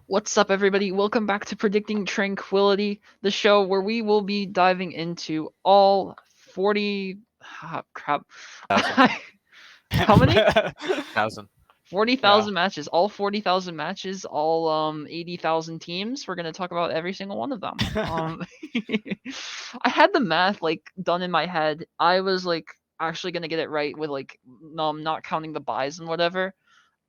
What's up, everybody? Welcome back to Predicting Tranquility, the show where we will be diving into all 40. Crap. 1,000. How many? 1,000. Yeah. 40,000 matches. All 40,000 matches, all 80,000 teams. We're going to talk about every single one of them. I had the math like done in my head. I was like actually going to get it right with like not counting the buys and whatever.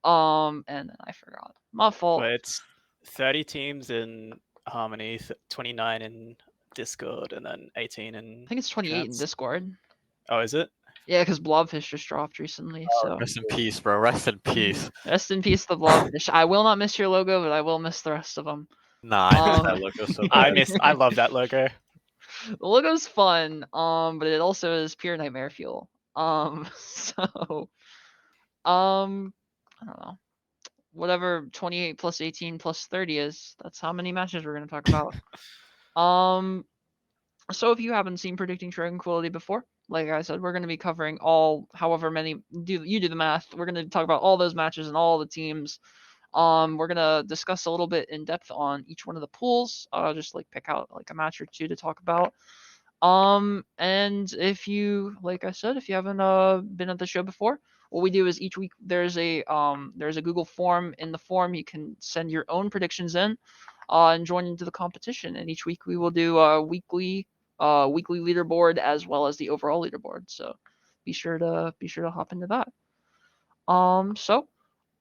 And then I forgot. My fault. Well, it's 30 teams in Harmony, 29 in Discord, and then 18 I in think it's 28 in Trans. Discord. Oh, is it? Yeah, because Blobfish just dropped recently, so Rest in peace, bro. Rest in peace. rest in peace, the Blobfish. I will not miss your logo, but I will miss the rest of them. Nah, I miss that Um, logo so I bad. miss. I love that logo. the logo's fun, but it also is pure nightmare fuel. So, I don't know. Whatever 28 plus 18 plus 30 is, that's how many matches we're gonna talk about. Um, So if you haven't seen Predicting Tranquility before, like I said, we're going to be covering all, however many, do the math. We're going to talk about all those matches and all the teams. We're going to discuss a little bit in depth on each one of the pools. Just like pick out like a match or two to talk about. And if you, like I said, if you haven't been at the show before, what we do is each week there's a Google form. In the form, you can send your own predictions in, and join into the competition. And each week we will do a weekly leaderboard as well as the overall leaderboard. So be sure to hop into that. So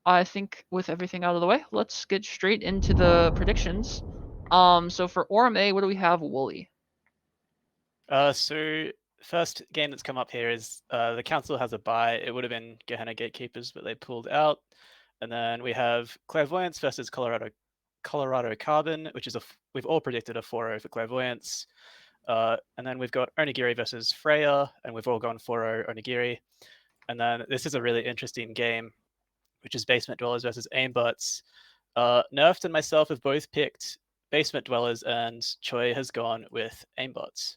I think with everything out of the way, let's get straight into the predictions. So for Orem A, what do we have, Wooly? So first game that's come up here is the council has a buy. It would have been Gehenna Gatekeepers, but they pulled out. And then we have Clairvoyance versus Colorado Carbon, which is we've all predicted a 4-0 for Clairvoyance. And then we've got Onigiri versus Freya, and we've all gone 4-0 Onigiri. And then this is a really interesting game, which is Basement Dwellers versus Aimbots. Nerfed and myself have both picked Basement Dwellers, and Choi has gone with Aimbots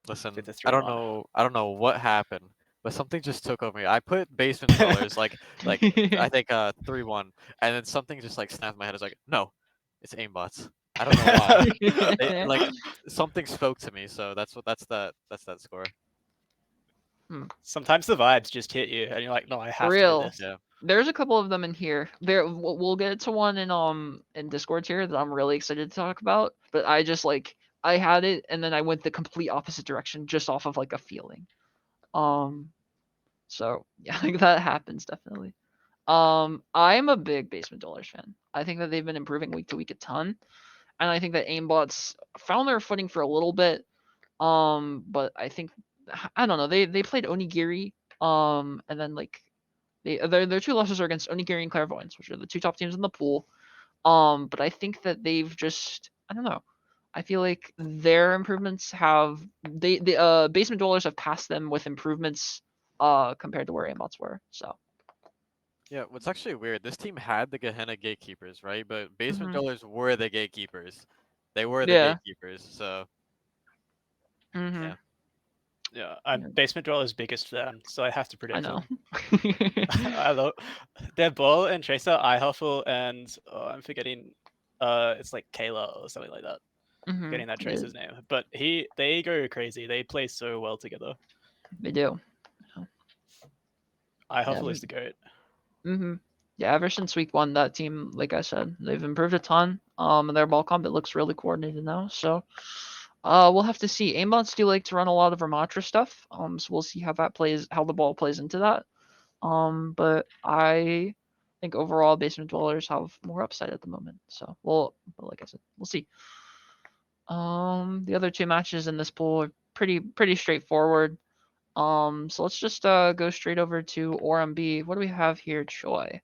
Listen, with a I don't 3-1. know. I don't know what happened, but something just took over me. I put Basement Dwellers like I think 3-1, and then something just like snapped in my head. It's like, no, it's aimbots. I don't know why. Like something spoke to me, so that's that score. Sometimes the vibes just hit you, and you're like, "No, I For have to do real. this." Yeah. There's a couple of them in here. We'll get to one in Discord here that I'm really excited to talk about. But I just like I had it and then I went the complete opposite direction just off of like a feeling. Um, so yeah, like that happens definitely. I'm a big Basement Dwellers fan. I think that they've been improving week to week a ton, and I think that aimbots found their footing for a little bit. But I think I don't know. They played Onigiri. And then like their two losses are against Onigiri and Clairvoyance, which are the two top teams in the pool. But I think that they've just I don't know. I feel like their improvements have the Basement Dwellers have passed them with improvements compared to where Aimbots were. So Yeah, what's actually weird, this team had the Gehenna Gatekeepers, right? But Basement mhm. Dwellers were the gatekeepers. They were the Yeah. gatekeepers, so Mhm. yeah. Yeah, I'm Yeah, Basement Dweller's biggest fan, so I have to I predict know. them. I love their ball and Tracer, eye huffle, and I'm forgetting. It's like Kayla or something like that. Mhm. Forgetting that Yeah, Tracer's name, but they go crazy. They play so well together. they do. Eye Yeah. huffle is the goat. Mhm. Yeah, ever since week one, that team, like I said, they've improved a ton. And their ball combat looks really coordinated now. So, we'll have to see. Aimbots do like to run a lot of Ramatra stuff. So we'll see how that plays, how the ball plays into that. But I think overall, Basement Dwellers have more upside at the moment. So, but like I said, we'll see. The other two matches in this pool are pretty straightforward. So let's just go straight over to ORMB. What do we have here, Choi?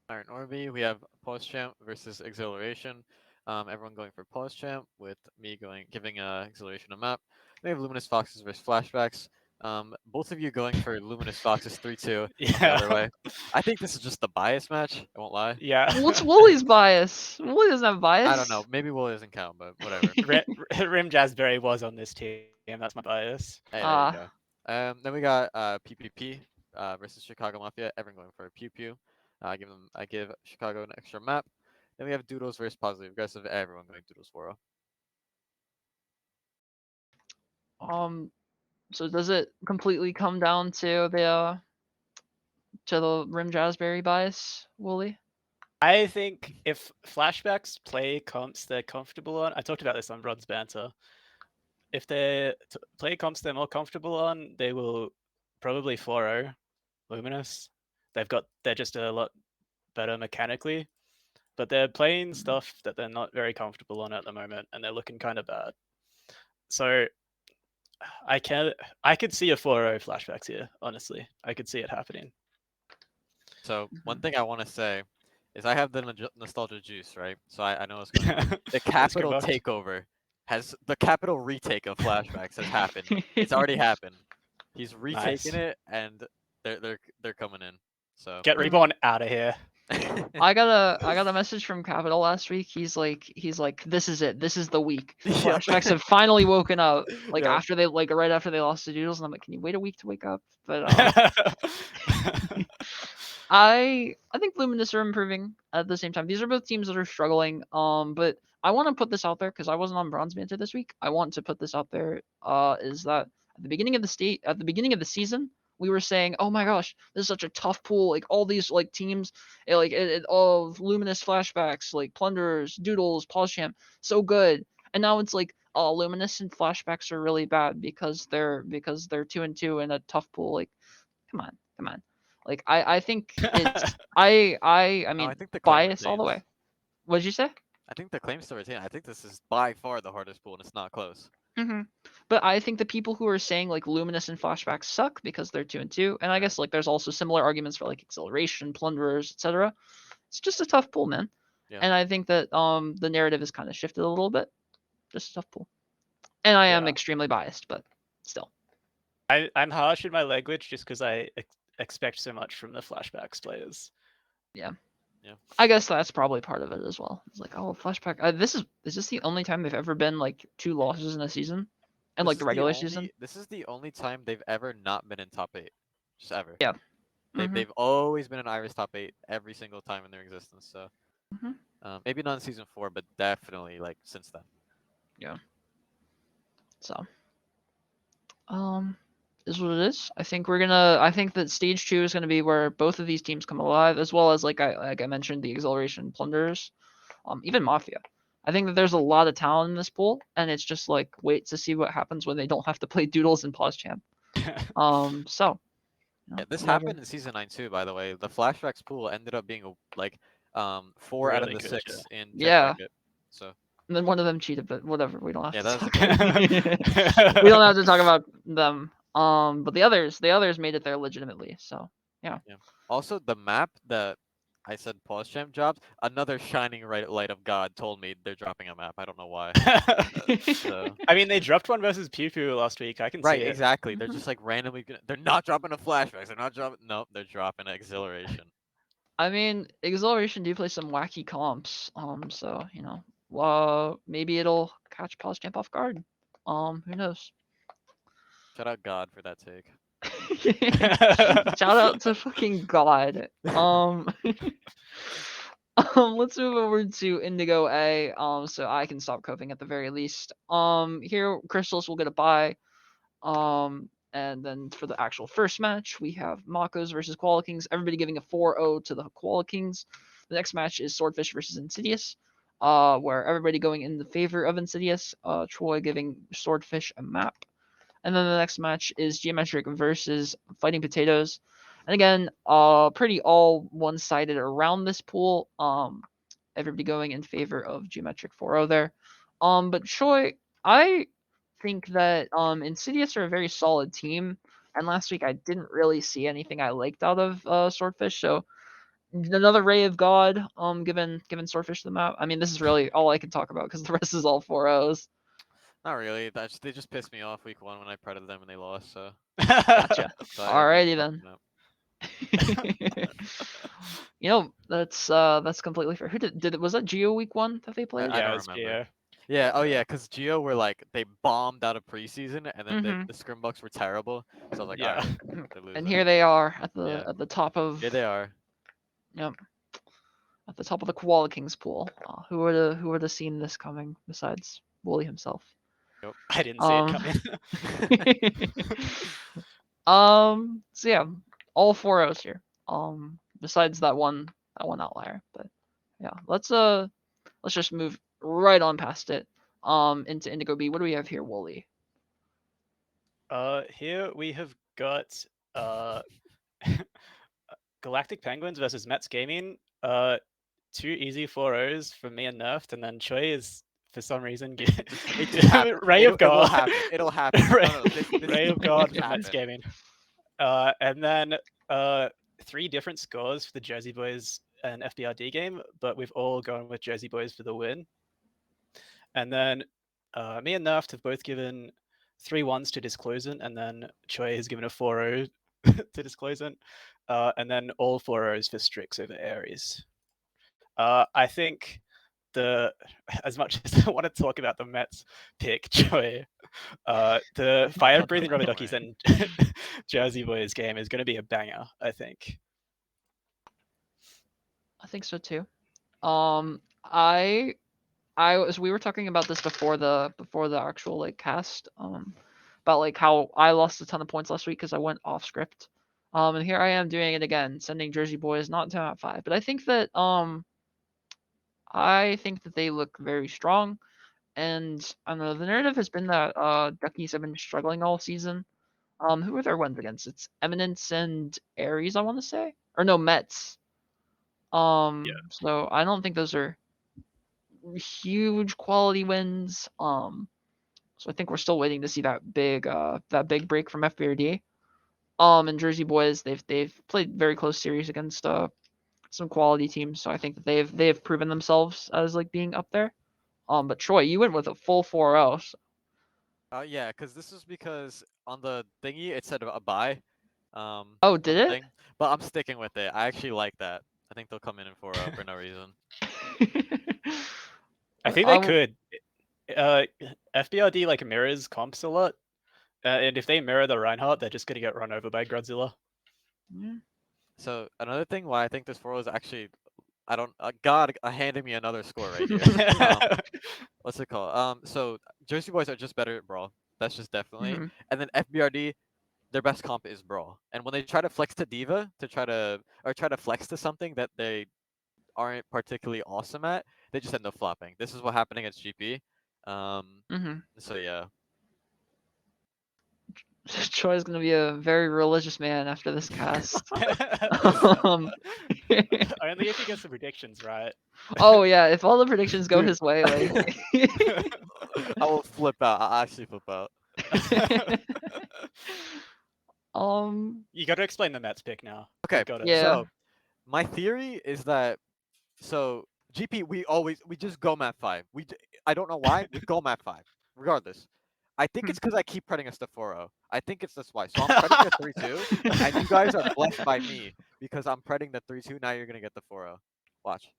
Iron Orby, we have Pulse Champ versus Exhilaration. Everyone going for Pulse Champ, with me giving Exhilaration a map. We have Luminous Foxes versus Flashbacks. Both of you going for Luminous Foxes 3-2 the Yeah, other way. I think this is just the bias match. I won't lie. What's yeah. Wooly's bias? Wooly doesn't have I don't know. bias. Maybe Will doesn't count, but whatever. Rim Jazzberry was on this team. That's my bias. Hey, there you Ah, go. Then we got PPP versus Chicago Mafia. Everyone going for a Pew Pew. I give Chicago an extra map. Then we have Doodles versus Positive Aggressive. Everyone going Doodles 4-0. So does it completely come down to the Rim Jazzberry bias, Wooly? I think if flashbacks play comps they're comfortable on, I talked about this on Rod's Banter. If they play comps they're more comfortable on, they will probably 4-0 Luminous. They're just a lot better mechanically, but they're playing stuff that they're not very comfortable on at the moment, and they're looking kind of bad. So I could see a 4-0 flashbacks here. Honestly, I could see it happening. So one thing I want to say is I have the nostalgia juice, right? So I know what's going on. The Capital takeover the Capital retake of flashbacks has happened. It's already happened. He's retaking it, and they're coming in. So get Reborn out of here. I got a message from Capital last week. He's like, this is it. This is the week. Yep. Flashbacks have finally woken up. Like Yep. after they right after they lost to Doodles, and I'm like, can you wait a week to wake up? But I think Luminous are improving at the same time. These are both teams that are struggling. But I want to put this out there because I wasn't on Bronze Manta this week. I want to put this out there. Is that at the beginning of the season, we were saying, oh my gosh, this is such a tough pool. Like all these like teams, of Luminous flashbacks, like Plunderers, Doodles, PawsChamp, so good. And now it's like, oh, Luminous and flashbacks are really bad because they're 2-2 in a tough pool. Like, come on. Like I think it's I No, mean I think the claim bias all the way. retains. What did you say? I think the claim still retain. I think this is by far the hardest pool, and it's not close. But I think the people who are saying like Luminous and flashbacks suck because they're 2-2, and I guess like there's also similar arguments for like Acceleration, Plunderers, etc. It's just a tough pool, man. Yeah. And I think that the narrative has kind of shifted a little bit. Just a tough pool. And I am extremely biased, but still. I'm harsh in my language just because I expect so much from the flashbacks players. Yeah. Yeah. I guess that's probably part of it as well. It's like, oh, flashback. Is this the only time they've ever been like 2 losses in a season, and like the regular season? This is the only time they've ever not been in top 8, just ever. Yeah. They've always been in Iris top 8 every single time in their existence. So maybe not in season 4, but definitely like since then. Yeah. So, is what it is. I think that stage 2 is gonna be where both of these teams come alive, as well as like I mentioned, the Acceleration Plunderers, even Mafia. I think that there's a lot of talent in this pool, and it's just like wait to see what happens when they don't have to play Doodles and PawsChamp. So. Yeah, this happened in season 9 too, by the way. The flashbacks pool ended up being like 4 out of the 6 in Gen bracket. So. And then one of them cheated, but whatever. We don't have to talk. We don't have to talk about them. But the others made it there legitimately. So yeah. Also, the map that I said PawsChamp dropped, another shining light of God told me they're dropping a map. I don't know why. So. I mean, they dropped one versus Pew Pew last week. I can see it. Right, exactly. They're just like randomly. They're not dropping a flashbacks. They're not dropping. No, they're dropping Acceleration. I mean, Acceleration do play some wacky comps. So you know, maybe it'll catch PawsChamp off guard. Who knows? Shout out God for that take. Shout out to fucking God. Let's move over to Indigo A. So I can stop coping at the very least. Here Crystals will get a bye. And then for the actual first match, we have Makos versus Koala Kings. Everybody giving a 4-0 to the Koala Kings. The next match is Swordfish versus Insidious. Where everybody going in the favor of Insidious. Troy giving Swordfish a map. And then the next match is Geometric versus Fighting Potatoes. And again, pretty all one-sided around this pool. Everybody going in favor of Geometric 4-0 there. But Troy, I think that Insidious are a very solid team. And last week I didn't really see anything I liked out of Swordfish. So another Ray of God, given Swordfish the map. I mean, this is really all I can talk about because the rest is all 4-0s. Not really. They just pissed me off week 1 when I predated them and they lost. So. Gotcha. So Alrighty then. You know, that's completely fair. Who did it? Was that Geo week 1 that they played? I don't remember. Yeah. Oh yeah, because Geo were like they bombed out of preseason and then the scrimbucks were terrible. So I was like, Yeah. alright, they're losing. And here they are at the top of. Here they are. Yep. at the top of the Koala Kings pool. Who would have seen this coming besides Wooly himself? I didn't see it Um, coming. so yeah, all 4-0s here. Besides that one outlier, but yeah, let's just move right on past it. Into Indigo B. What do we have here, Wooly? Here we have got Galactic Penguins versus Mets Gaming. Two easy 4-0s from me and Nerfed, and then Choi is for some reason It just happened. Ray of It will God. happen. It'll happen. No, this Ray of will God from happen. Mets Gaming. And then three different scores for the Jersey Boys and FBRD game, but we've all gone with Jersey Boys for the win. And then me and Nerfed have both given 3-1s to Disclosant, and then Choi has given a 4-0 to Disclosant, and then all 4-0s for Strix over Ares. I think as much as I want to talk about the Mets pick, Choi, the Fire Breathing Rubber Duckies and Jersey Boys game is going to be a banger, I think. I think so too. We were talking about this before the actual like cast. About like how I lost a ton of points last week because I went off script. And here I am doing it again, sending Jersey Boys not 10 out of 5. But I think that they look very strong. And I don't know, the narrative has been that Duckies have been struggling all season. Who are their wins against? It's Eminence and Aries, I want to say, or no, Mets. So I don't think those are huge quality wins. So I think we're still waiting to see that big break from FBRD. And Jersey Boys, they've played very close series against some quality teams, so I think that they've proven themselves as like being up there. But Troy, you went with a full 4-0. Yeah, this is because on the thingy it said a buy. Oh, did it? But I'm sticking with it. I actually like that. I think they'll come in 4-0 for no reason. I think they could. FBRD like mirrors comps a lot, and if they mirror the Reinhardt, they're just gonna get run over by Godzilla. Yeah. So another thing why I think this 4-0 is actually, I don't, God handed me another score right here. What's it called? So Jersey Boys are just better at Brawl. That's just definitely. Mhm. And then FBRD, their best comp is Brawl. And when they try to flex to Diva to try to flex to something that they aren't particularly awesome at, they just end up flopping. This is what happened against GP. So yeah. Troy's gonna be a very religious man after this cast. Only if he gets the predictions right. Oh yeah, if all the predictions go Dude. his way, like I will flip out. I'll actually flip out. You got to explain the Mets pick now. Okay, yeah. so my theory is that GP we just go map 5. I don't know why we go map 5 regardless. I think it's because I keep putting us to 4-0. I think it's that's why. So I'm pretting the 3-2, and you guys are blessed by me because I'm pretting the 3-2. Now you're gonna get the 4-0. Watch.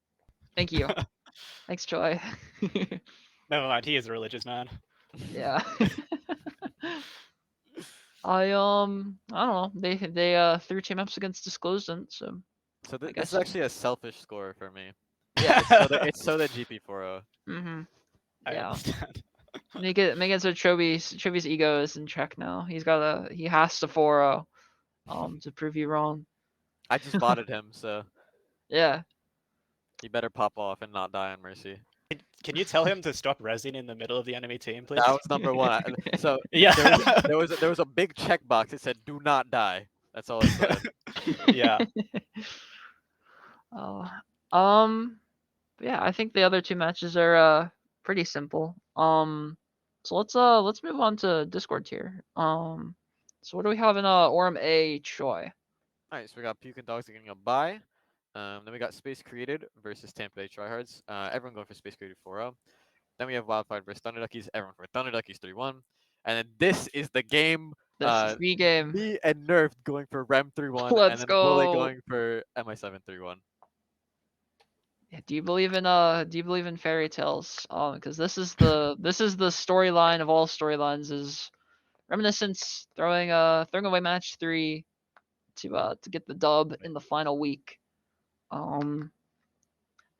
Thank you. Thanks, Troy. Never mind, he is a religious man. Yeah. I don't know. They threw team ups against Disclosant, so This is actually a selfish score for me. yeah. It's so that GP 4-0. Mhm. I Yeah. understand. Make it so Chobi's ego is in check now. He has to 4-0 to prove you wrong. I just botted him, so Yeah. he better pop off and not die on Mercy. Can you tell him to stop rezzing in the middle of the enemy team, please? That was number 1. So yeah, there was a big checkbox. It said "Do not die." That's all it said. yeah. Oh. Yeah, I think the other two matches are pretty simple. So let's move on to Discord tier. So what do we have in Orm A Choi? Alright, so we got Puke and Dogs getting a bye. Then we got Space Created versus Tampa Bay Tryhards. Everyone going for Space Created 4-0. Then we have Wildfire versus Thunder Duckies. Everyone for Thunder Duckies 3-1. And then this is the game. This is the game. Me and Nerf going for Rem 3-1. Let's and then Wooly go. going for MI7 3-1. Yeah, do you believe in fairy tales? Because this is the storyline of all storylines is Reminiscence throwing away match 3 to get the dub in the final week.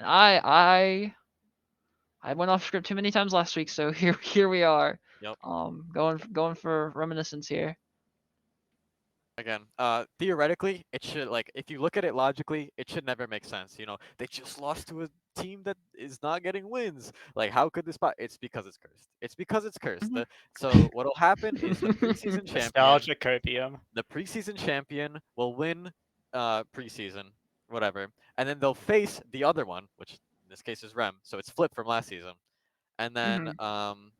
I went off script too many times last week, so here we are. Yep. Going for reminiscence here. Again, theoretically, it should like if you look at it logically, it should never make sense. You know, they just lost to a team that is not getting wins. Like, how could this? It's because it's cursed. It's because it's cursed. Mhm. So what'll happen is the preseason champion, Nostalgia copium. the preseason champion will win, preseason, whatever, and then they'll face the other one, which in this case is Rem. So it's flipped from last season, and then Mhm.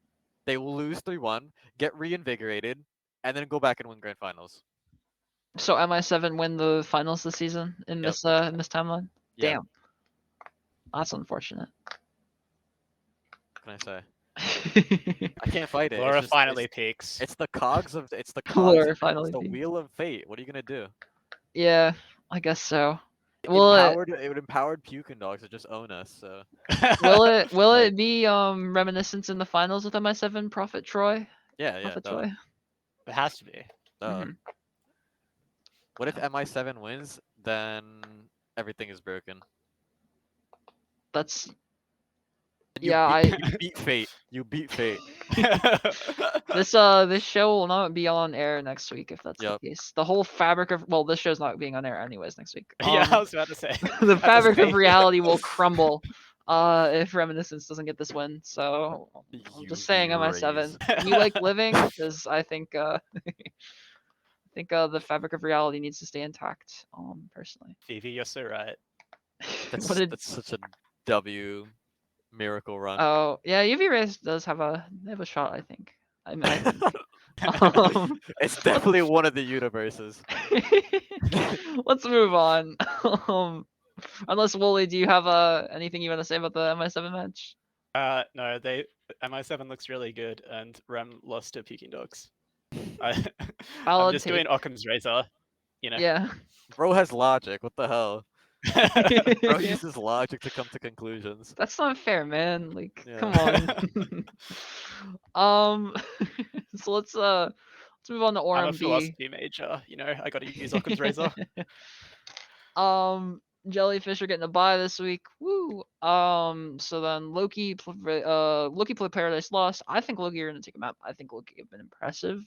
they will lose 3-1, get reinvigorated, and then go back and win grand finals. So MI7 win the finals this season Yep. in this timeline. Yeah. Damn, that's unfortunate. What can I say? I can't fight it. It's Laura just finally peaks. it's the cogs of it's the cogs Laura of it's finally the peaked. wheel of fate. What are you gonna do? Yeah, I guess so. Will It empowered Pukin dogs to just own us. So will like it be reminiscence in the finals with MI7 Prophet Troy? yeah, Prophet duh, Troy. It has to be. duh. Mhm. What if MI7 wins? Then everything is broken. That's And yeah. I you beat fate. You beat fate. this show will not be on air next week if that's the Yep. case. The whole fabric of this show's not being on air anyways next week. Yeah, I was about to say. The That's a fabric of safe- reality will crumble if Reminiscence doesn't get this win. So The I'm just UV saying MI7. rays. You like living because I think the fabric of reality needs to stay intact. Personally. Phoebe, you're so right. What did That's such a W miracle run. Oh yeah, UV rays does have a shot. I think. I think. Um, It's let's definitely one of the universes. let's move on. Um, unless Wooly, do you have anything you want to say about the MI7 match? No, MI7 looks really good, and Rem lost to Peking Dogs. I, I'm Valid just take. doing Occam's razor, you know. Yeah. Bro has logic. What the hell? Bro uses logic to come to conclusions. That's not fair, man. Like, Yeah. come on. um, so let's move on to I'm a Orem B. philosophy major, you know. I got to use Occam's razor. Jellyfish are getting a bye this week. Woo. So then Loki played Paradise Lost. I think Loki are gonna take him out. I think Loki have been impressive.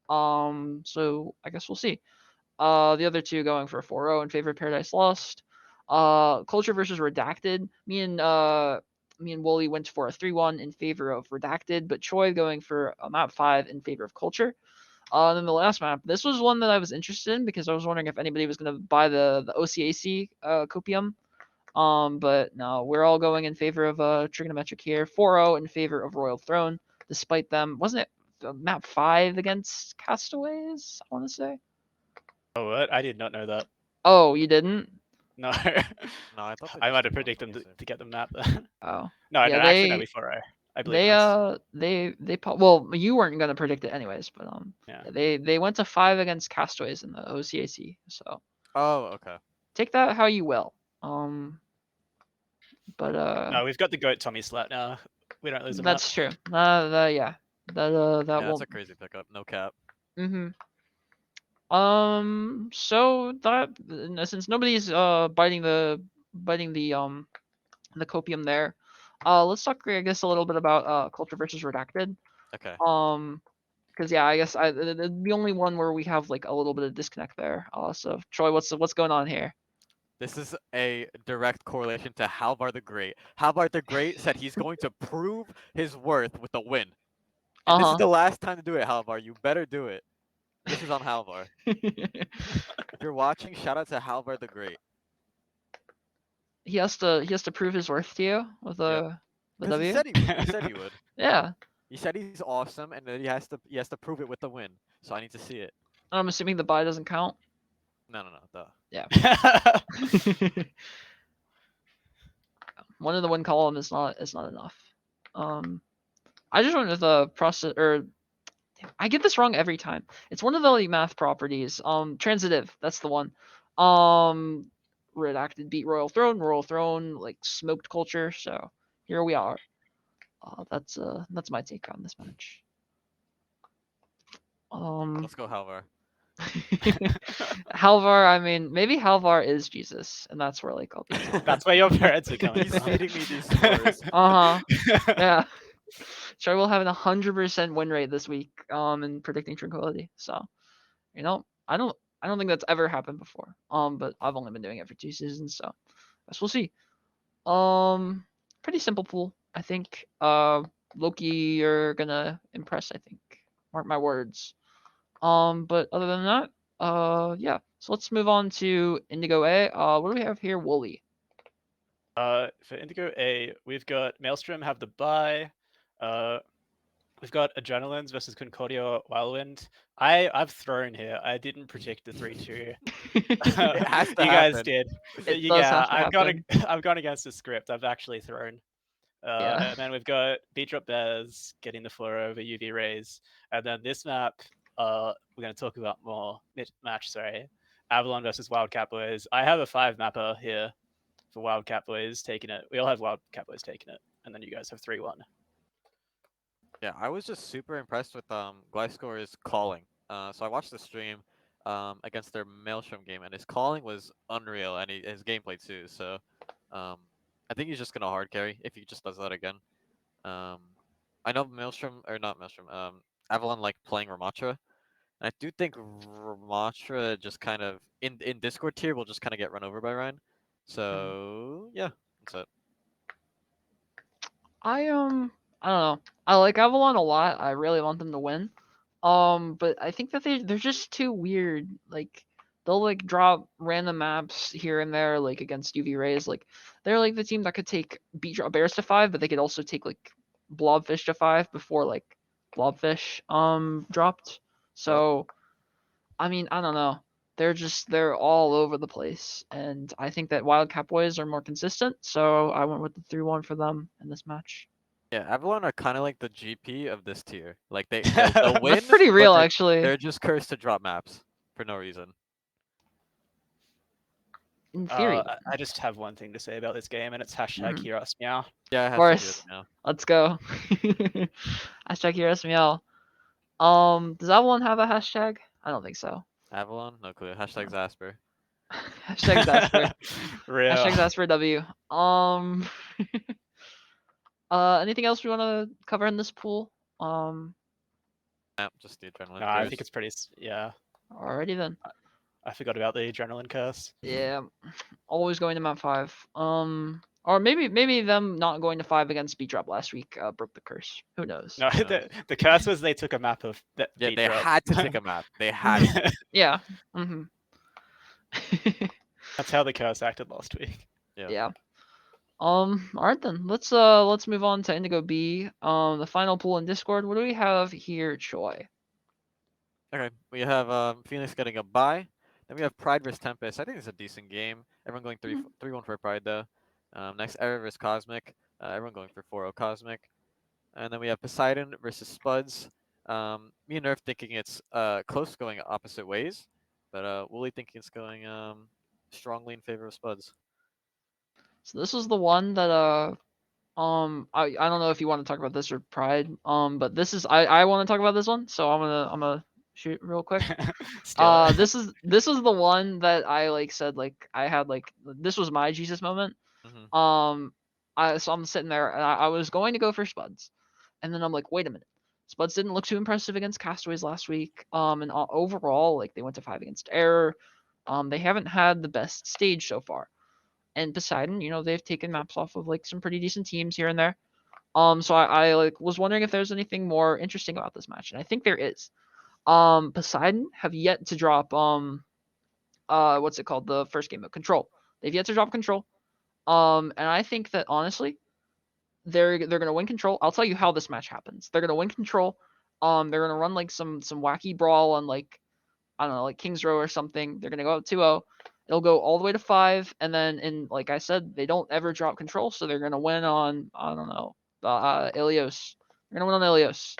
So I guess we'll see. The other two going for a 4-0 in favor of Paradise Lost. Culture versus Redacted. Me and Wooly went for a 3-1 in favor of Redacted, but Choi going for a map 5 in favor of Culture. And then the last map, this was one that I was interested in because I was wondering if anybody was going to buy the OCAC copium. But no, we're all going in favor of trigonometric here. 4-0 in favor of Royal Throne, despite them. Wasn't it map 5 against Castaways? I want to say. Oh, what? I did not know that. Oh, you didn't? No. No, I thought they I just might have took predicted them OCAC. to get them that. Oh. No, Yeah, actually, no, we 4-0. I believe well, you weren't gonna predict it anyways, but Yeah. they went to 5 against Castaways in the OCAC. So Oh, okay. take that how you will. But No, we've got the goat Tommy slap now. We don't lose a map. that's true. Yeah. That Yeah, that's won't. a crazy pickup. No cap. Mhm. So that since nobody's biting the copium there, let's talk I guess a little bit about culture versus redacted. Okay. Because yeah, I guess the only one where we have like a little bit of disconnect there. So Troy, what's going on here? This is a direct correlation to Halvar the Great. Halvar the Great said he's going to prove his worth with a win. And this is Uh the last time to do it, Halvar. You better do it. This is on Halvar. huh. If you're watching, shout out to Halvar the Great. He has to prove his worth to you with Yep. a Because he W. said he would. He said he would. Yeah, He said he's awesome, and then he has to prove it with a win. So I need to see it. I'm assuming the buy doesn't count. No, duh. Yeah. One in the win column is not enough. I just went with the process or I get this wrong every time. It's one of the like, math properties. Transitive, that's the one. Redacted beat Royal Throne like smoked culture. So here we are. That's my take on this match. Let's go, Halvar. Halvar, I mean, maybe Halvar is Jesus, and that's where like all these. That's where your parents are coming He's from. feeding me these scores. Uh huh. Yeah. Troy will have a 100% win rate this week. In predicting Tranquility. So, I don't think that's ever happened before. But I've only been doing it for 2 seasons, so guess we'll see. Um, Pretty simple pool, I think. Loki, you're gonna impress. I think. Mark my words. But other than that, yeah. So let's move on to Indigo A. What do we have here? Wooly. For Indigo A, we've got Maelstrom have the bye. We've got Adrenalines versus Concordia Wildwind. I've thrown here. I didn't predict the 3-2. It has to You guys happen. did. It does have to I've gone happen. I've gone against the script. I've actually thrown. Yeah. And then we've got Beat Drop Bears getting the floor over UV Rays. And then this map, we're going to talk about more. Match, sorry. Avalon versus Wildcat Boys. I have a 5 mapper here for Wildcat Boys taking it. We all have Wildcat Boys taking it. And then you guys have 3-1. Yeah, I was just super impressed with Gliscor's calling. So I watched the stream against their Maelstrom game, and his calling was unreal, and his gameplay too. So I think he's just gonna hard carry if he just does that again. Um, I know Maelstrom or not Maelstrom, Avalon like playing Ramatra, and I do think Ramatra just kind of in Discord tier will just kind of get run over by Ryan. So yeah, that's it. I don't know. I like Avalon a lot. I really want them to win. But I think that they're just too weird. Like they'll like drop random maps here and there, like against UV Rays. Like they're like the team that could take beat drop bears to 5, but they could also take like blobfish to 5 before like blobfish dropped. So I mean, I don't know. They're all over the place, and I think that Wildcat Boys are more consistent. So I went with the 3-1 for them in this match. Yeah, Avalon are kind of like the GP of this tier. Like they'll That's win, pretty but real, actually. they're just cursed to drop maps for no reason. In theory. I just have one thing to say about this game, and it's hashtag Mhm. Hear Us Meow. Yeah, Of it has to do course. now. Let's go. Hashtag HeroSML. Does Avalon have a hashtag? I don't think so. Avalon, no clue. Hashtag No. Zasper. Hashtag Zasper. Real. Hashtag Zasper W. Anything else we want to cover in this pool? Yeah, just the adrenaline No, I curse. think it's pretty. Yeah, Alrighty then. I forgot about the adrenaline curse. Yeah, always going to map 5. Or maybe them not going to 5 against Beat Drop last week broke the curse. Who knows? No, the curse was they took a map of that. Yeah, Beat they Drop. had to take a map. They had to. Yeah. Mhm. That's how the curse acted last week. Yeah. Yeah. Alright then. Let's move on to Indigo B. The final pool in Discord. What do we have here, Choi? Okay, we have Phoenix getting a bye. Then we have Pride vs Tempest. I think it's a decent game. Everyone going 3-1 for Pride though. Next Error vs Cosmic. Everyone going for 4-0 Cosmic. And then we have Poseidon versus Spuds. Me and Nerf thinking it's close, going opposite ways, but Wooly thinking it's going strongly in favor of Spuds. So this is the one that I don't know if you want to talk about this or Pride. But this is I want to talk about this one, so I'm gonna shoot real quick. Steal it. This is the one that I like said like I had like this was my Jesus moment. Mm-hmm. So I'm sitting there and I was going to go for Spuds, and then I'm like, wait a minute, Spuds didn't look too impressive against Castaways last week. And overall, like they went to 5 against Error. They haven't had the best stage so far. And Poseidon, they've taken maps off of like some pretty decent teams here and there. So I like was wondering if there's anything more interesting about this match, and I think there is. Poseidon have yet to drop what's it called? The first game of Control. They've yet to drop Control. And I think that honestly, they're gonna win Control. I'll tell you how this match happens. They're gonna win Control. They're gonna run like some wacky brawl on like I don't know, like Kings Row or something. They're gonna go up 2-0. It'll go all the way to 5, and then in like I said, they don't ever drop Control, so they're gonna win on I don't know, Ilios. They're gonna win on Ilios.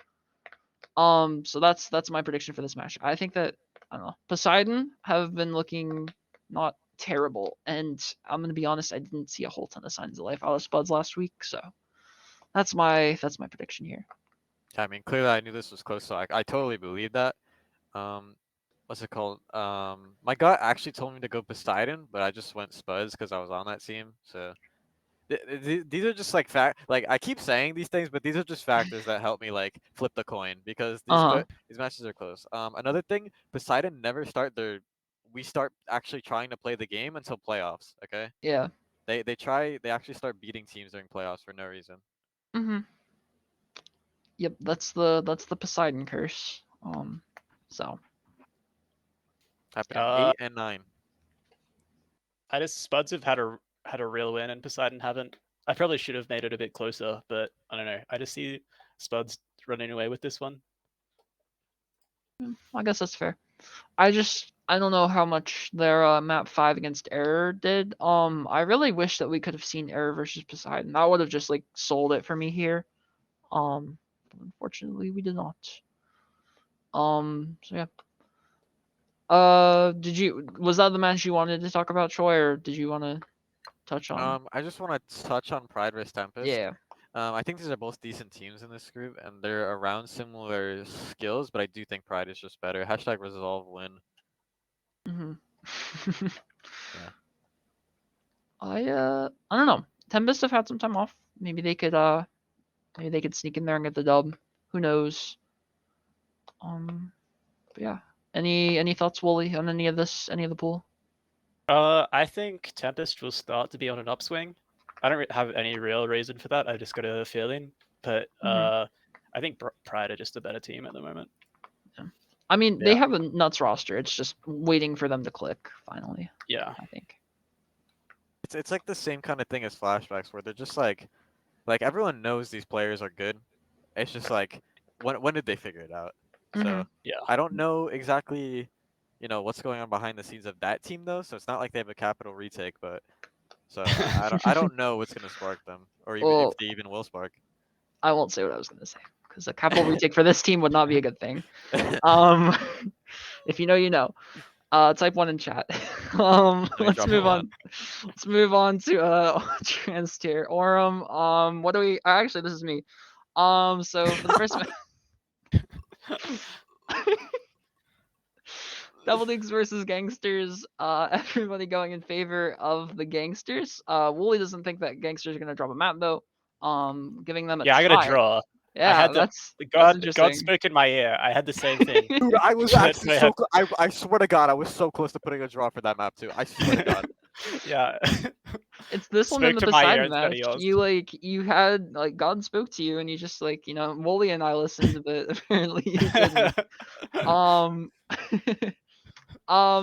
So that's my prediction for this match. I think that I don't know. Poseidon have been looking not terrible, and I'm gonna be honest, I didn't see a whole ton of signs of life out of Spuds last week, so that's my prediction here. I mean, clearly I knew this was close, so I totally believe that. Um, what's it called? My gut actually told me to go Poseidon, but I just went Spuds because I was on that team. So these are just like like I keep saying these things, but these are just factors that help me like flip the coin because these matches are close. Another thing, Poseidon never start their. We start actually trying to play the game until playoffs. Okay, Yeah. they actually start beating teams during playoffs for no reason. Yep. That's the Poseidon curse. So. Happened in Uh, 8 and 9. I just Spuds have had a real win, and Poseidon haven't. I probably should have made it a bit closer, but I don't know. I just see Spuds running away with this one. I guess that's fair. I don't know how much their map 5 against Error did. I really wish that we could have seen Error versus Poseidon. That would have just like sold it for me here. Unfortunately we did not. So yeah. Was that the match you wanted to talk about, Troy, or did you want to touch on? I just want to touch on Pride vs Tempest. Yeah. I think these are both decent teams in this group, and they're around similar skills, but I do think Pride is just better. Hashtag resolve win. Yeah. I don't know. Tempest have had some time off. Maybe they could sneak in there and get the dub. Who knows? But yeah. Any thoughts, Wooly, on any of this? Any of the pool? I think Tempest will start to be on an upswing. I don't have any real reason for that. I just got a feeling, but I think Pride are just a better team at the moment. Yeah. I mean, Yeah. they have a nuts roster. It's just waiting for them to click finally. Yeah. I think. It's like the same kind of thing as flashbacks where they're just like everyone knows these players are good. It's just like when did they figure it out? So Yeah. I don't know exactly, what's going on behind the scenes of that team though. So it's not like they have a capital retake, but so I don't know what's gonna spark them or even if Well, they even will spark. I won't say what I was gonna say because a capital retake for this team would not be a good thing. Um, if you know, you know. Type 1 in chat. Let's move on. Let's move on to trans tier. Aurum. What do we? Actually, this is me. So for the first Double Dukes versus Gangsters. Everybody going in favor of the Gangsters. Wooly doesn't think that Gangsters are gonna drop a map though. Giving them a Yeah, I got a tie. draw. I Yeah, had that's God interesting. spoke in my ear. I had the same thing. Dude, I was That's actually what I so I swear to God, I was so close to putting a draw for that map too. I swear to God. Yeah. It's this one in Spoke the to my ear Poseidon instead of match. yours. You had like God spoke to you, and you just like Wooly and I listened, but apparently you didn't. Um,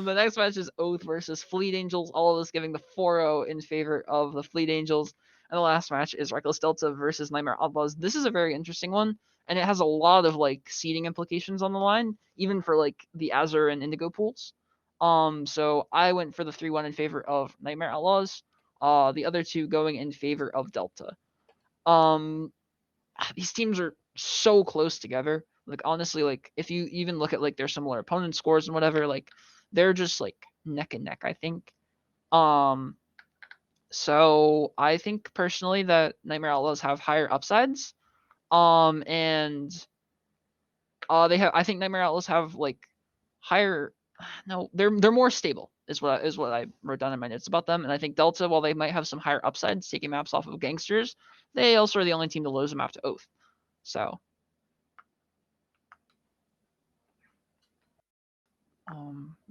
the next match is Oath versus Fleet Angels. All of us giving the 4-0 in favor of the Fleet Angels. And the last match is Reckless Delta versus Nightmare Outlaws. This is a very interesting one, and it has a lot of like seeding implications on the line, even for like the Azure and Indigo pools. So I went for the 3-1 in favor of Nightmare Outlaws. The other two going in favor of Delta. These teams are so close together. Like honestly, like if you even look at like their similar opponent scores and whatever, like they're just like neck and neck, I think. So I think personally that Nightmare Outlaws have higher upsides. And I think Nightmare Outlaws have like higher no, they're more stable is what I wrote down in my notes about them. And I think Delta, while they might have some higher upsides taking maps off of Gangsters, they also are the only team to lose a map to Oath. So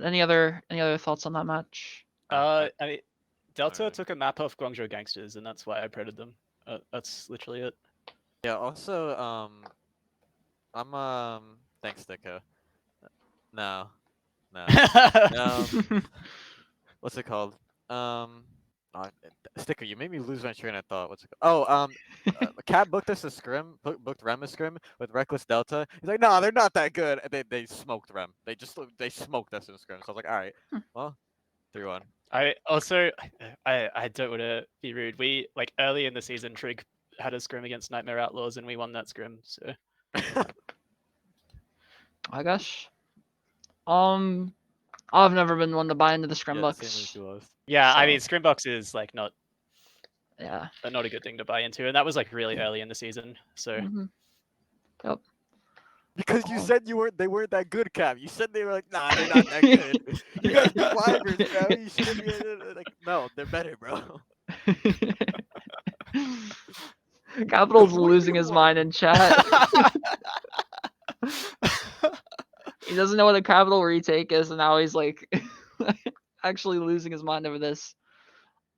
any other thoughts on that match? I mean, Delta Alright. took a map off Guangzhou Gangsters, and that's why I preded them. That's literally it. Yeah. Also, I'm thanks, Dicko. No, no. What's it called? Sticker, you made me lose my train of thought. What's it called? Oh, Cat booked us a scrim, booked Rem a scrim with Reckless Delta. He's like, no, they're not that good. And they smoked Rem. They smoked us in scrim. So I was like, all right, well, 3-1. I also I don't want to be rude. We like early in the season, Trig had a scrim against Nightmare Outlaws, and we won that scrim. So I guess. I've never been one to buy into the scrim Yeah, bucks. same as you lost. yeah, I So, mean, scrim box is like not yeah. a good thing to buy into, and that was like really early in the season. So Yep. Because you Oh. said they weren't that good, Cap. You said they were like, nah, they're not that good. You guys beat Wyverns, bro. You shouldn't be like, no, they're better, bro. Capital's What do you losing mean his mind in chat. He doesn't know what a capital retake is, and now he's like actually losing his mind over this.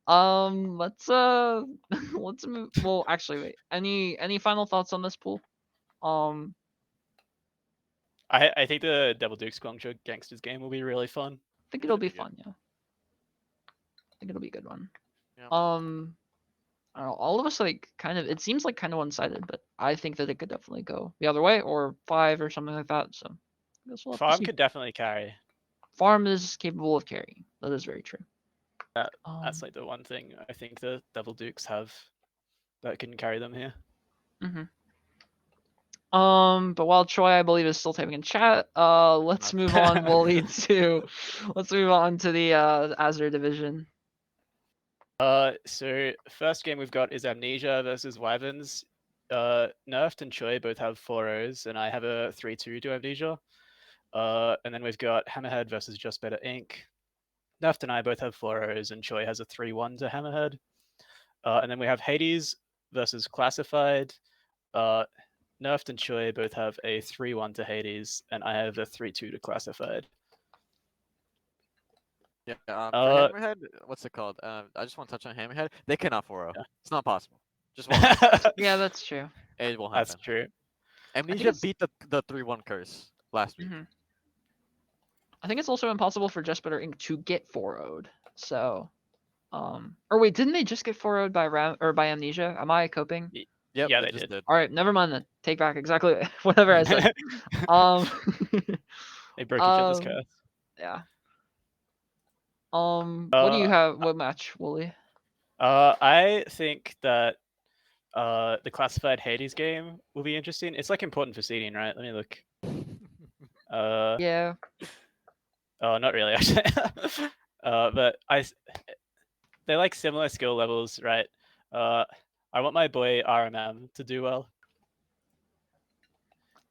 Let's let's move. Well, actually, wait. Any final thoughts on this pool? Um, I think the Devil Dukes Guangzhou Gangsters game will be really fun. I think It it'll should be be good. fun. Yeah, I think it'll be a good one. Yeah. I don't know, all of us like kind of. It seems like kind of one-sided, but I think that it could definitely go the other way or 5 or something like that. So I guess we'll have to Farm see. could definitely carry. Farm is capable of carrying. That is very true. That's like the one thing I think the Devil Dukes have that can carry them here. Mm-hmm. But while Troy, I believe, is still typing in chat, let's move on, Wooly, to let's move on to the Azure division. So first game we've got is Amnesia versus Wyverns. Nerfed and Choi both have 4-0s, and I have a 3-2 to Amnesia. And then we've got Hammerhead versus Just Better Inc. Nerfed and I both have 4-0s, and Choi has a 3-1 to Hammerhead. And then we have Hades versus Classified. Nerfed and Choi both have a 3-1 to Hades, and I have a 3-2 to Classified. Yeah. For Hammerhead, what's it called? I just want to touch on Hammerhead. They cannot 4-0. Yeah. It's not possible. Just won't happen. Yeah, that's true. It won't happen. That's true. Amnesia beat the 3-1 curse last week. Mm-hmm. I think it's also impossible for Just Better Inc. to get 4-0'd. So, or wait, didn't they just get 4-0'd by Amnesia? Am I coping? Yep, Yeah, they they did. All right, never mind then. Take back exactly whatever I said. They broke each other's curse. Yeah. What do you have? What match, Wooly? I think that the Classified Hades game will be interesting. It's like important for seeding, right? Let me look. Yeah. Oh, not really actually. But they like similar skill levels, right? I want my boy RMM to do well.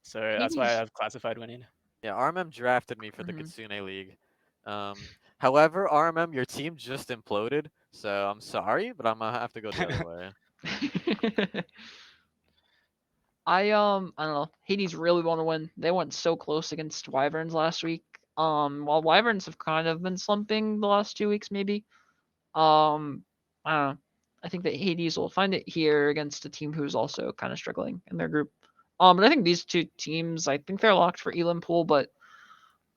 So that's why I have Classified winning. Yeah, RMM drafted me for the Kitsune League. However, RMM, your team just imploded, so I'm sorry, but I'm gonna have to go the other way. I don't know. Hades really want to win. They went so close against Wyverns last week. While Wyverns have kind of been slumping the last 2 weeks, maybe. I don't know. I think that Hades will find it here against a team who's also kind of struggling in their group. But I think these two teams, I think they're locked for Elam Pool, but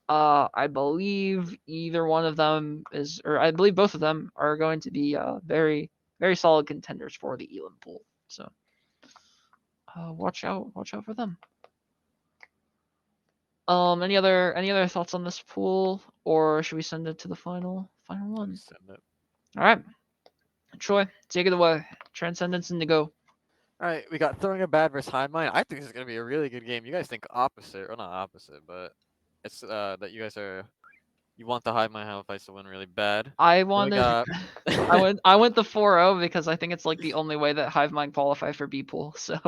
I believe either one of them is, or I believe both of them are going to be very, very solid contenders for the Elam Pool. So watch out for them. Any other thoughts on this pool, or should we send it to the final one? Send it. All right, Troy, take it away. Transcendence and to go. All right, we got Throwing a Bad versus High Mind. I think this is gonna be a really good game. You guys think opposite, or not opposite, but it's that you guys are. You want the High Mind Hellfights to win really bad. I Then we wanted. got- I went the 4-0 because I think it's like the only way that Hive Mind qualify for B pool. So.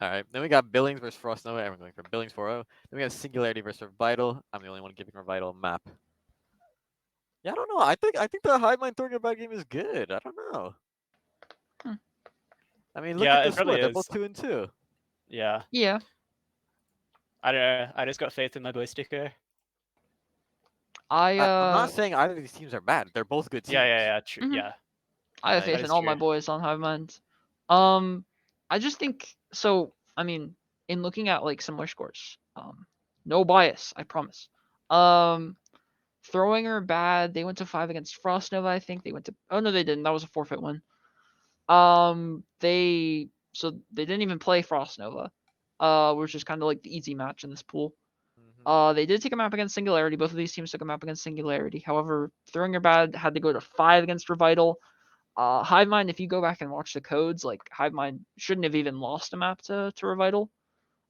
All right, then we got Billings versus Frost Nova. Everyone's going for Billings 4-0. Then we got Singularity versus Vital. I'm the only one giving Vital a map. Yeah, I don't know. I think the Hive Mind Throwing a Bad game is good. I don't know. I mean, look Yeah, at the it probably split. They're is. both 2 and 2. Yeah. Yeah. I don't know. I just got faith in my boy Sticker. I'm not saying either of these teams are bad. They're both good teams. Yeah. True. Yeah. I have faith in all my boys on Hive Mind. I just think so. I mean, in looking at like similar scores, no bias, I promise. Throwing are bad. They went to 5 against Frost Nova. I think they went to. Oh no, they didn't. That was a forfeit win. They didn't even play Frost Nova, which is kind of like the easy match in this pool. They did take a map against Singularity. Both of these teams took a map against Singularity. However, Throwing are bad had to go to 5 against Revital. Hive Mind, if you go back and watch the codes, like Hive Mind shouldn't have even lost a map to Revital.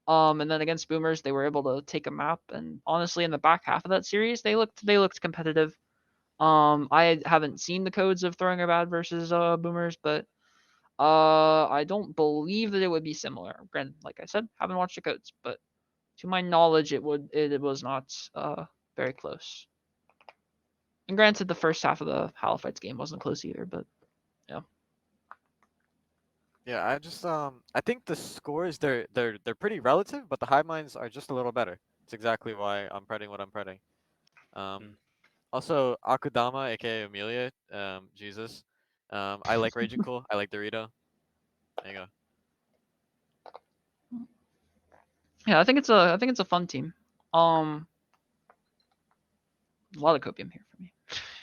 And then against Boomers, they were able to take a map, and honestly, in the back half of that series, they looked competitive. I haven't seen the codes of Throwing a Bad versus Boomers, but I don't believe that it would be similar. Granted, like I said, haven't watched the codes, but to my knowledge, it was not very close. And granted, the first half of the Halifights game wasn't close either, but yeah. Yeah, I think the scores they're pretty relative, but the high minds are just a little better. It's exactly why I'm pretting what I'm pretting. Um, Mm. Also Akudama, aka Amelia, Jesus. I like Raging Cool. I like Dorito. There you go. Yeah, I think it's a fun team. Um, a lot of copium here for me.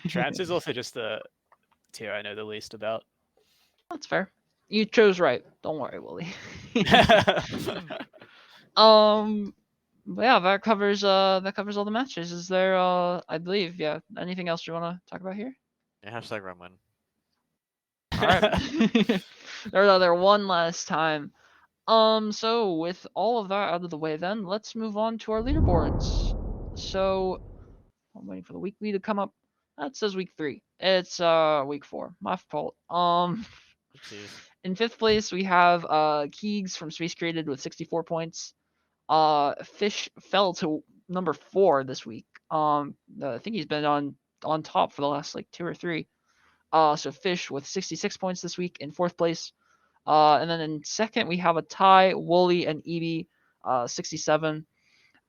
Trance is also just the tier I know the least about. That's fair. You chose right. Don't worry, Willie. um, but yeah, that covers all the matches. Is there I believe, yeah, anything else you want to talk about here? Yeah, hashtag run win. All right. There's there one last time. So with all of that out of the way, then let's move on to our leaderboards. So I'm waiting for the weekly to come up. That says week 3. It's week 4. My fault. Oopsies. In 5th place we have Keegs from Space Created with 64 points. Fish fell to number 4 this week. I think he's been on top for the last like 2 or 3. So Fish with 66 points this week in 4th place. And then in 2nd we have a tie, Wooly and Evie, 67.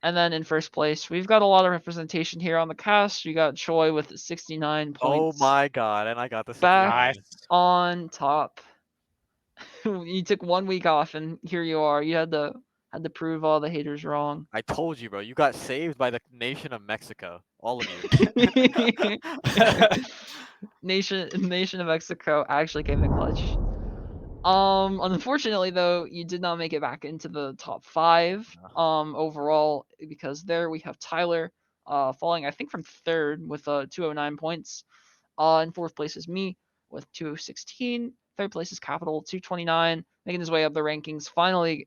And then in 1st place, we've got a lot of representation here on the cast. We got Choi with 69 Oh points, my god, and I got the back 69. Nice. on top. You took 1 week off, and here you are. You had to prove all the haters wrong. I told you, bro. You got saved by the nation of Mexico. All of you. Nation of Mexico actually came in clutch. Unfortunately though, you did not make it back into the top 5 overall, because there we have Tyler falling I think from 3rd with 209 points. In 4th place is me with 216. 3rd place is Capital 229, making his way up the rankings, finally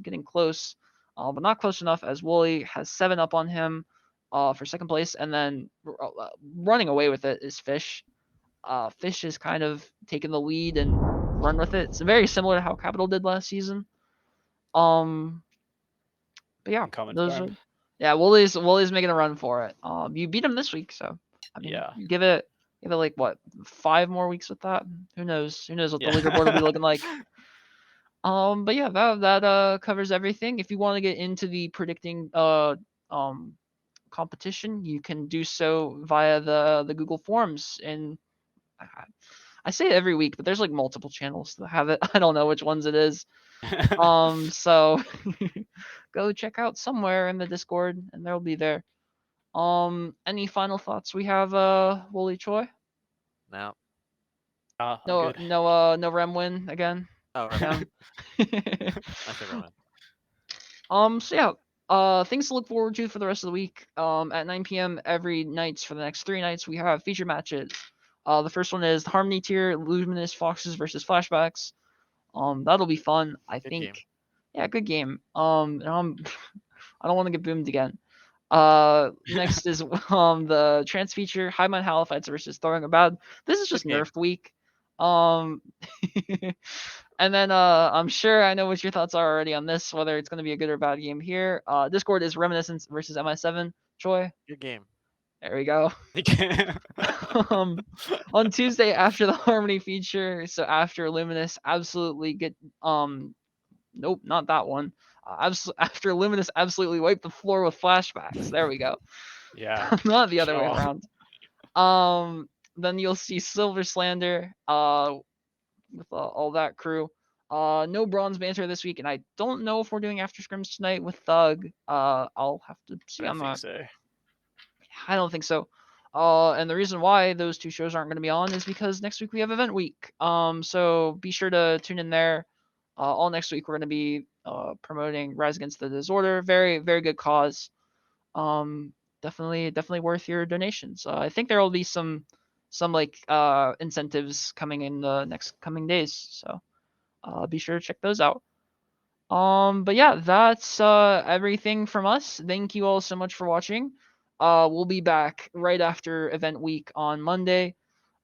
getting close, but not close enough, as Wooly has 7 up on him for 2nd place, and then running away with it is Fish. Fish is kind of taking the lead and run with it. It's very similar to how Capital did last season. Um, but yeah, Uncommon those form. are yeah. Wooly's making a run for it. You beat him this week, so I mean, Yeah. give it like what 5 more weeks with that. Who knows? Who knows what the Yeah. leaderboard will be looking like. But yeah, that covers everything. If you want to get into the predicting um competition, you can do so via the Google Forms. And I say it every week, but there's like multiple channels that have it. I don't know which ones it is. So go check out somewhere in the Discord, and they'll be there. Any final thoughts we have, Wooly Choi? Now. I'm No, good. no Rem win again. Oh, Yeah. I said Roman. So yeah, things to look forward to for the rest of the week. At 9 p.m. every nights for the next 3 nights, we have feature matches. The first one is the Harmony tier, Luminous Foxes versus Flashbacks. That'll be fun. I Good game. think. Yeah, good game. And I don't want to get boomed again. Next is the trans feature, High Mind Halifights versus Throwing About. This is just Good game. nerfed week. Um, and then I'm sure I know what your thoughts are already on this, whether it's going to be a good or bad game here. Discord is Reminiscence versus MI7. Choi, Good game. there we go. On Tuesday after the Harmony feature, so after Luminous absolutely get nope, not that one. After Luminous absolutely wiped the floor with flashbacks. There we go. Yeah. Not the other way Sure. around. Then you'll see Silver Slander with all that crew. No bronze banter this week, and I don't know if we're doing after scrims tonight with Thug. I'll have to see I don't on think that. so. I don't think so. And the reason why those 2 shows aren't going to be on is because next week we have event week. So be sure to tune in there. All next week we're going to be promoting Rise Against the Disorder. Very, very good cause. Definitely worth your donations. I think there will be some like incentives coming in the next coming days. So be sure to check those out. But yeah, that's everything from us. Thank you all so much for watching. We'll be back right after event week on Monday.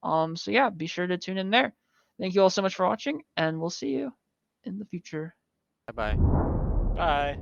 So yeah, be sure to tune in there. Thank you all so much for watching, and we'll see you in the future. Bye bye. Bye.